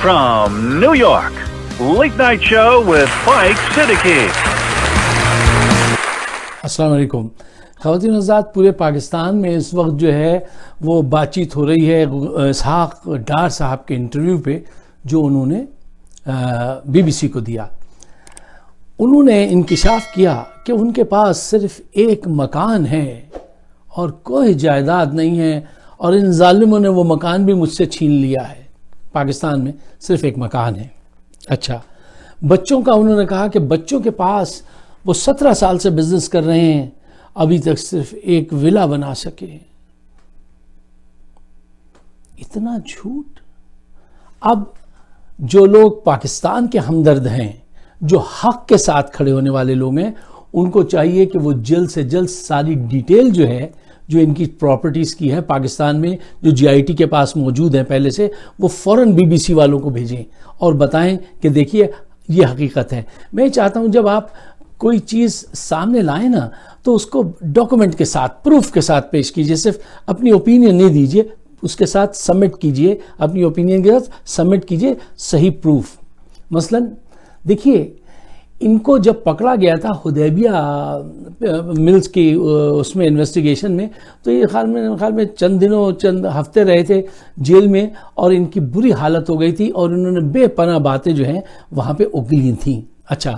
from New York, Late Night Show with Mike Siddiqui. السلام علیکم خواتین حضرات. پورے پاکستان میں اس وقت جو ہے وہ بات چیت ہو رہی ہے اسحاق ڈار صاحب کے انٹرویو پہ جو انہوں نے بی بی سی کو دیا. انہوں نے انکشاف کیا کہ ان کے پاس صرف ایک مکان ہے اور کوئی جائیداد نہیں ہے، اور ان ظالموں نے وہ مکان بھی مجھ سے چھین لیا ہے. پاکستان میں صرف ایک مکان ہے. اچھا، بچوں کا انہوں نے کہا کہ بچوں کے پاس وہ 17 سال سے بزنس کر رہے ہیں، ابھی تک صرف ایک ولا بنا سکے. اتنا جھوٹ. اب جو لوگ پاکستان کے ہمدرد ہیں، جو حق کے ساتھ کھڑے ہونے والے لوگ ہیں، ان کو چاہیے کہ وہ جلد سے جلد ساری ڈیٹیل جو ہے جو ان کی پراپرٹیز کی ہے پاکستان میں جو جی آئی ٹی کے پاس موجود ہیں پہلے سے، وہ فوراً بی بی سی والوں کو بھیجیں اور بتائیں کہ دیکھیے یہ حقیقت ہے. میں چاہتا ہوں جب آپ کوئی چیز سامنے لائیں نا تو اس کو ڈاکومنٹ کے ساتھ، پروف کے ساتھ پیش کیجئے. صرف اپنی اوپینین نہیں دیجئے، اس کے ساتھ سبمٹ کیجئے، اپنی اوپینین کے ساتھ سبمٹ کیجئے صحیح پروف. مثلا دیکھیے، ان کو جب پکڑا گیا تھا حدیبیہ ملز کی اس میں انویسٹیگیشن میں، تو یہ خیال میں چند ہفتے رہے تھے جیل میں، اور ان کی بری حالت ہو گئی تھی، اور انہوں نے بے پناہ باتیں جو ہیں وہاں پہ اگلی تھیں. اچھا،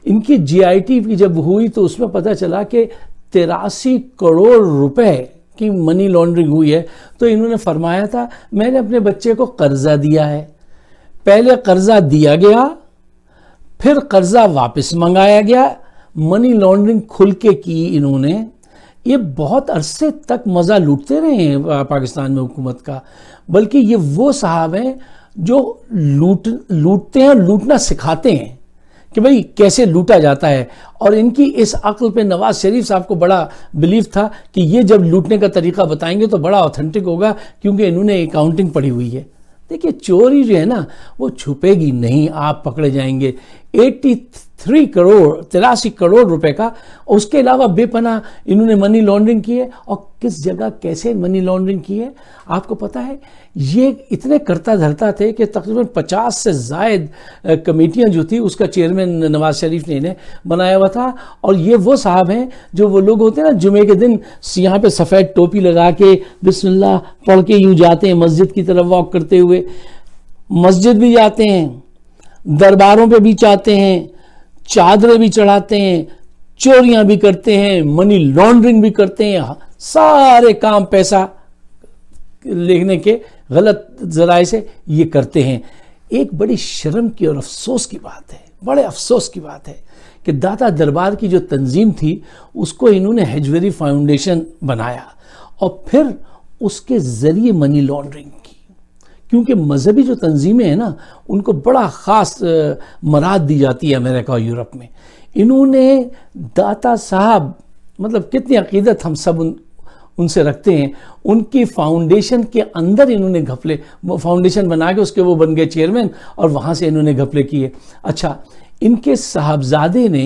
ان کی جی آئی ٹی کی جب ہوئی تو اس میں پتہ چلا کہ 83 کروڑ روپے کی منی لانڈرنگ ہوئی ہے. تو انہوں نے فرمایا تھا میں نے اپنے بچے کو قرضہ دیا ہے. پہلے قرضہ دیا گیا، پھر قرضہ واپس منگایا گیا، منی لانڈرنگ کھل کے کی انہوں نے. یہ بہت عرصے تک مزہ لوٹتے رہے ہیں پاکستان میں حکومت کا. بلکہ یہ وہ صاحب ہیں جو لوٹتے ہیں اور لوٹنا سکھاتے ہیں کہ بھئی کیسے لوٹا جاتا ہے. اور ان کی اس عقل پہ نواز شریف صاحب کو بڑا بلیف تھا کہ یہ جب لوٹنے کا طریقہ بتائیں گے تو بڑا اوتھینٹک ہوگا، کیونکہ انہوں نے اکاؤنٹنگ پڑھی ہوئی ہے. دیکھیے، چوری جو ہے نا وہ چھپے گی نہیں، آپ پکڑے جائیں گے. 83 کروڑ روپے کا، اس کے علاوہ بے پناہ انہوں نے منی لانڈرنگ کی ہے. اور کس جگہ کیسے منی لانڈرنگ کی ہے آپ کو پتا ہے؟ یہ اتنے کرتا دھرتا تھے کہ تقریباً 50 سے زائد کمیٹیاں جو تھی اس کا چیئرمین نواز شریف نے انہیں بنایا ہوا تھا. اور یہ وہ صاحب ہیں جو وہ لوگ ہوتے ہیں نا جمعے کے دن یہاں پہ سفید ٹوپی لگا کے بسم اللہ پڑھ کے یوں جاتے ہیں مسجد کی طرف واک کرتے ہوئے. مسجد بھی جاتے ہیں، درباروں پہ بھی جاتے ہیں، چادریں بھی چڑھاتے ہیں، چوریاں بھی کرتے ہیں، منی لانڈرنگ بھی کرتے ہیں. سارے کام پیسہ لینے کے غلط ذرائع سے یہ کرتے ہیں. ایک بڑی شرم کی اور افسوس کی بات ہے، بڑے افسوس کی بات ہے کہ داتا دربار کی جو تنظیم تھی اس کو انہوں نے ہیجویری فاؤنڈیشن بنایا اور پھر اس کے ذریعے منی لانڈرنگ کی. کیونکہ مذہبی جو تنظیمیں ہیں نا ان کو بڑا خاص مراد دی جاتی ہے امریکہ اور یورپ میں. انہوں نے داتا صاحب، مطلب کتنی عقیدت ہم سب ان سے رکھتے ہیں، ان کی فاؤنڈیشن کے اندر انہوں نے گھپلے، فاؤنڈیشن بنا کے اس کے وہ بن گئے چیئرمین، اور وہاں سے انہوں نے گھپلے کیے. اچھا، ان کے صاحبزادے نے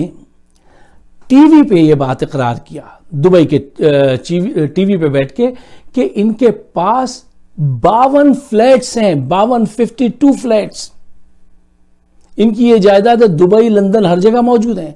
ٹی وی پہ یہ بات اقرار کیا، دبئی کے ٹی وی پہ بیٹھ کے، کہ ان کے پاس 52 فلیٹس ہیں، 52 فلیٹس. ان کی یہ جائیداد دبئی، لندن، ہر جگہ موجود ہیں.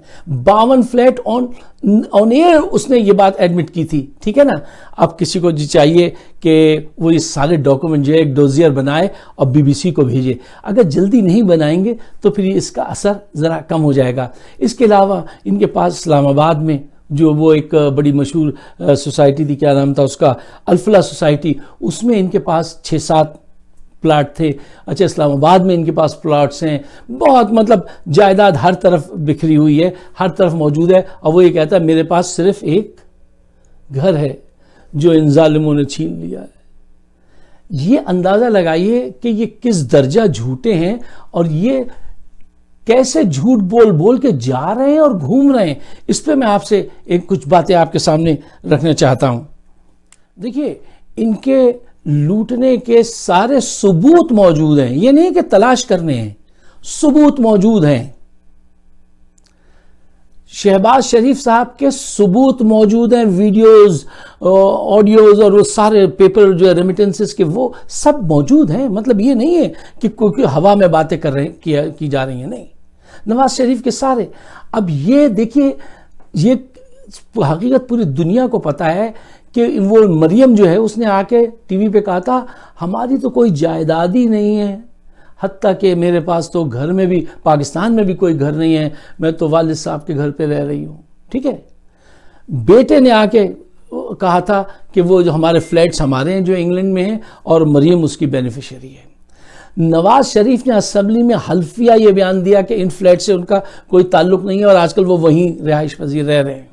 52 فلیٹ آن ایئر اس نے یہ بات ایڈمٹ کی تھی. ٹھیک ہے نا؟ اب کسی کو چاہیے کہ وہ یہ سارے ڈاکومنٹ جو ہے ایک ڈوزیئر بنائے اور بی بی سی کو بھیجے. اگر جلدی نہیں بنائیں گے تو پھر اس کا اثر ذرا کم ہو جائے گا. اس کے علاوہ ان کے پاس اسلام آباد میں جو وہ ایک بڑی مشہور سوسائٹی تھی، کیا نام تھا اس کا، الفلاح سوسائٹی، اس میں ان کے پاس 6-7 پلاٹ تھے. اچھا، اسلام آباد میں ان کے پاس پلاٹس ہیں بہت، مطلب جائیداد ہر طرف بکھری ہوئی ہے، ہر طرف موجود ہے. اور وہ یہ کہتا ہے میرے پاس صرف ایک گھر ہے جو ان ظالموں نے چھین لیا ہے. یہ اندازہ لگائیے کہ یہ کس درجہ جھوٹے ہیں اور یہ کیسے جھوٹ بول بول کے جا رہے ہیں اور گھوم رہے ہیں. اس پہ میں آپ سے کچھ باتیں آپ کے سامنے رکھنا چاہتا ہوں. دیکھیے، ان کے لوٹنے کے سارے ثبوت موجود ہیں، یہ نہیں کہ تلاش کرنے ہیں، ثبوت موجود ہیں. शहबाज शरीफ साहब के सबूत मौजूद हैं, वीडियोस, ऑडियोज और वो सारे पेपर जो है रेमिटेंसेस के, वो सब मौजूद हैं। मतलब ये नहीं है कि कोई हवा में बातें कर रहे की जा रही हैं, नहीं। नवाज शरीफ के सारे, अब ये देखिए, ये हकीकत पूरी दुनिया को पता है कि वो मरियम जो है उसने आके टीवी पे कहा था हमारी तो कोई जायदाद ही नहीं है, हत्ता कि मेरे पास तो घर में भी, पाकिस्तान में भी कोई घर नहीं है, मैं तो वालिद साहब के घर पे रह रही हूँ। ठीक है, बेटे ने आके कहा था कि वो जो हमारे फ्लैट्स हमारे हैं जो इंग्लैंड में हैं और मरियम उसकी बेनिफिशियरी है। नवाज शरीफ ने असेंबली में हल्फिया ये बयान दिया कि इन फ्लैट से उनका कोई ताल्लुक नहीं है और आजकल वो वहीं रिहाइश पजीर रह रहे हैं।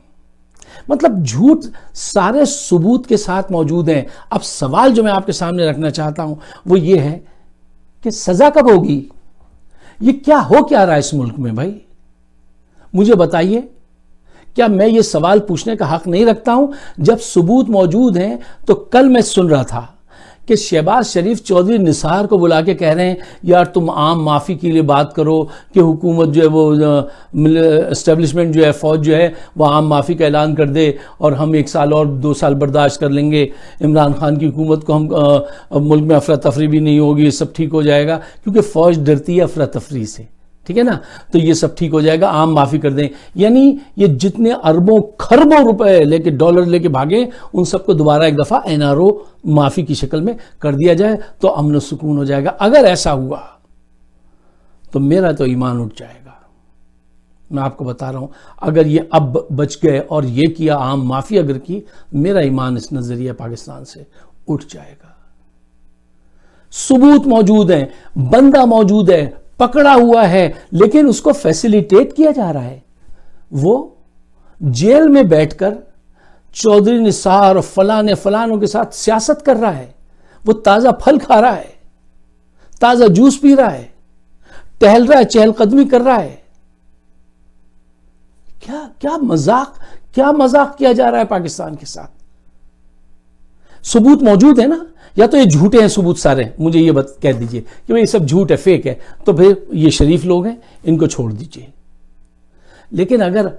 मतलब झूठ सारे सबूत के साथ मौजूद हैं। अब सवाल जो मैं आपके सामने रखना चाहता हूं वो ये है कि सजा कब होगी? ये क्या हो क्या रहा है इस मुल्क में भाई? मुझे बताइए, क्या मैं ये सवाल पूछने का हक नहीं रखता हूं? जब सबूत मौजूद हैं तो कल मैं सुन रहा था कि शहबाज शरीफ चौधरी निसार को बुला के कह रहे हैं यार तुम आम माफ़ी के लिए बात करो कि हुकूमत जो है वो एस्टेब्लिशमेंट जो है, फौज जो है वो आम माफ़ी का ऐलान कर दे और हम 1 साल और 2 साल बर्दाश्त कर लेंगे, इमरान खान की हुकूमत को हम मुल्क में अफरा तफरी भी नहीं होगी, सब ठीक हो जाएगा, क्योंकि फ़ौज डरती है अफरा तफरी से। ठीक है ना, तो ये सब ठीक हो जाएगा, आम माफ़ी कर दें। यानी ये जितने अरबों खरबों रुपए लेके, डॉलर लेके भागे, उन सबको दोबारा एक दफ़ा एनआरओ माफ़ी की शक्ल में कर दिया जाए तो अमन सुकून हो जाएगा। अगर ऐसा हुआ तो मेरा तो ईमान उठ जाएगा। मैं आपको बता रहा हूं, अगर ये अब बच गए और ये किया, आम माफ़ी अगर की, मेरा ईमान इस नज़रिया पाकिस्तान से उठ जाएगा। सबूत मौजूद है, बंदा मौजूद है, पकड़ा हुआ है, लेकिन उसको फैसिलिटेट किया जा रहा है। वो जेल में बैठकर चौधरी निसार और फलानों के साथ सियासत कर रहा है। वो ताजा फल खा रहा है, ताजा जूस पी रहा है, टहल रहा है, चहलकदमी कर रहा है। क्या मजाक किया जा रहा है पाकिस्तान के साथ? सबूत मौजूद है ना, या तो ये झूठे हैं सबूत सारे, मुझे ये कह दीजिए कि भाई ये सब झूठ है, फेक है, तो फिर ये शरीफ लोग हैं, इनको छोड़ दीजिए। लेकिन अगर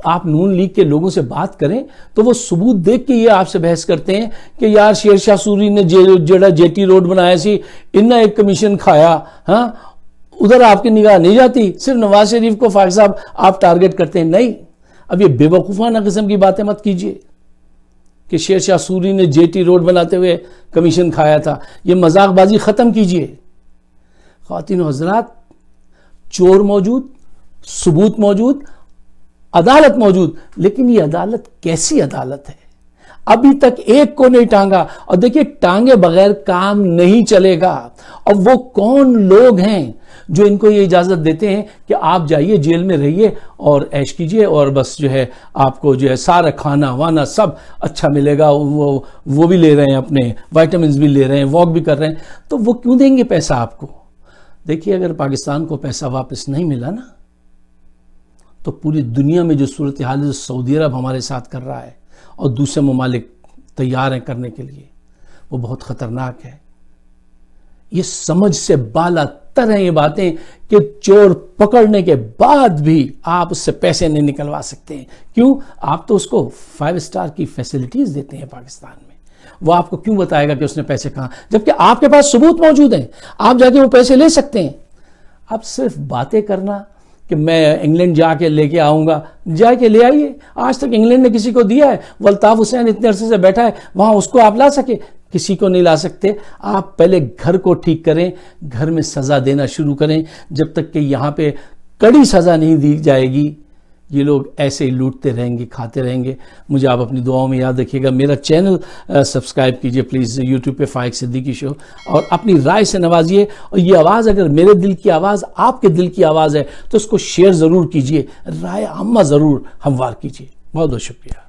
आप नून लीग के लोगों से बात करें तो वो सबूत देख के ये आपसे बहस करते हैं कि यार शेरशाह सूरी ने जेड़ा जेटी रोड बनाया सी, इन्ना एक कमीशन खाया, हाँ, उधर आपकी निगाह नहीं जाती, सिर्फ नवाज शरीफ को फारूक साहब आप टारगेट करते हैं। नहीं, अब ये बेवकूफाना किस्म की बातें मत कीजिए कि शेरशाह सूरी ने जेटी रोड बनाते हुए कमीशन खाया था। ये मजाकबाजी खत्म कीजिए। ख्वातीन और हज़रात, चोर मौजूद, सबूत मौजूद, अदालत मौजूद, लेकिन ये अदालत कैसी अदालत है? अभी तक एक को नहीं टांगा। और देखिए, टांगे बगैर काम नहीं चलेगा। और वो कौन लोग हैं जो इनको ये इजाजत देते हैं कि आप जाइए जेल में रहिए और ऐश कीजिए और बस जो है आपको जो है सारा खाना वाना सब अच्छा मिलेगा, वो भी ले रहे हैं, अपने विटामिन्स भी ले रहे हैं, वॉक भी कर रहे हैं, तो वो क्यों देंगे पैसा आपको? देखिए, अगर पाकिस्तान को पैसा वापस नहीं मिला ना, तो पूरी दुनिया में जो सूरत हाल है, जो सऊदी अरब हमारे साथ कर रहा है और दूसरे ममालिक तैयार हैं करने के लिए, वो बहुत खतरनाक है। ये समझ से बाला तर हैं ये बातें कि चोर पकड़ने के बाद भी आप उससे पैसे नहीं निकलवा सकते हैं। क्यों? आप तो उसको 5 स्टार की फैसिलिटीज देते हैं पाकिस्तान में। वो आपको क्यों बताएगा कि उसने पैसे कहाँ, जबकि आपके पास सबूत मौजूद हैं, आप जाके वो पैसे ले सकते हैं। आप सिर्फ बातें करना कि मैं इंग्लैंड जाके लेके आऊंगा, जाके ले आइए। आज तक इंग्लैंड ने किसी को दिया है? वल्ताफ हुसैन इतने अरसे से बैठा है वहां, उसको आप ला सके? किसी को नहीं ला सकते। आप पहले घर को ठीक करें, घर में सजा देना शुरू करें। जब तक कि यहाँ पे कड़ी सजा नहीं दी जाएगी, ये लोग ऐसे ही लूटते रहेंगे, खाते रहेंगे। मुझे आप अपनी दुआओं में याद रखिएगा। मेरा चैनल सब्सक्राइब कीजिए प्लीज़, यूट्यूब पे फाइक सिद्दीकी शो, और अपनी राय से नवाजिए। और ये आवाज़ अगर मेरे दिल की आवाज़ आपके दिल की आवाज़ है तो उसको शेयर ज़रूर कीजिए, राय आम्मा ज़रूर हमवार कीजिए। बहुत बहुत शुक्रिया।